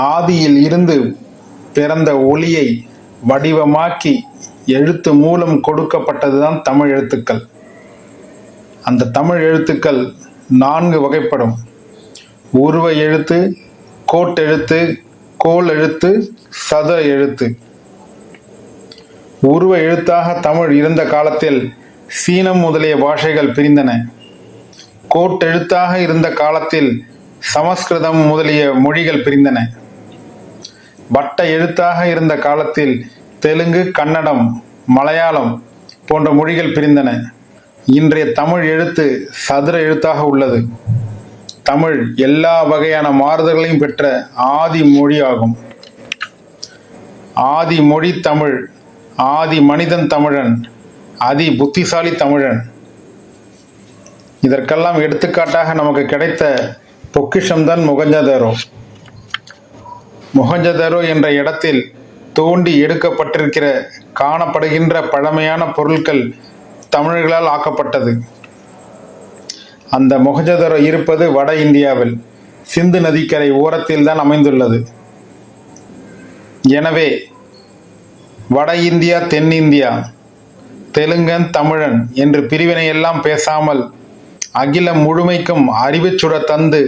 ஆதியில் இருந்து பிறந்த ஒளியை வடிவமாக்கி எழுத்து மூலம் கொடுக்கப்பட்டதுதான் தமிழ் எழுத்துக்கள். அந்த தமிழ் எழுத்துக்கள் 4 வகைப்படும். உருவ எழுத்து, கோட்டெழுத்து, கோல் எழுத்து, சத எழுத்து. உருவ எழுத்தாக தமிழ் இருந்த காலத்தில் சீனம் முதலிய பாஷைகள் பிரிந்தன. கோட்டெழுத்தாக இருந்த காலத்தில் சமஸ்கிருதம் முதலிய மொழிகள் பிரிந்தன. வட்ட எழுத்தாக இருந்த காலத்தில் தெலுங்கு, கன்னடம், மலையாளம் போன்ற மொழிகள் பிரிந்தன. இன்றைய தமிழ் எழுத்து சதுர எழுத்தாக உள்ளது. தமிழ் எல்லா வகையான மாறுதல்களையும் பெற்ற ஆதி மொழியாகும். ஆதி மொழி தமிழ், ஆதி மனிதன் தமிழன், அதி புத்திசாலி தமிழன். இதற்கெல்லாம் எடுத்துக்காட்டாக நமக்கு கிடைத்த பொக்கிஷம்தான் மொஹஞ்சதாரோ. மொஹஞ்சதாரோ என்ற இடத்தில் தோண்டி எடுக்கப்பட்டிருக்கிற காணப்படுகின்ற பழமையான பொருட்கள் தமிழர்களால் ஆக்கப்பட்டது. அந்த மொஹஞ்சதாரோ இருப்பது வட இந்தியாவில் சிந்து நதிக்கரை ஓரத்தில் தான் அமைந்துள்ளது. எனவே வட இந்தியா, தென்னிந்தியா, தெலுங்கன், தமிழன் என்று பிரிவினையெல்லாம் பேசாமல் அகிலம் முழுமைக்கும் அறிவுச்சுட தந்து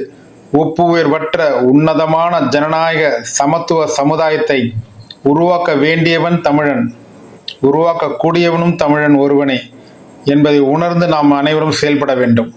ஒப்புயர்வற்ற உன்னதமான ஜனநாயக சமத்துவ சமுதாயத்தை உருவாக்க வேண்டியவன் தமிழன், உருவாக்கக்கூடியவனும் தமிழன் ஒருவனே என்பதை உணர்ந்து நாம் அனைவரும் செயல்பட வேண்டும்.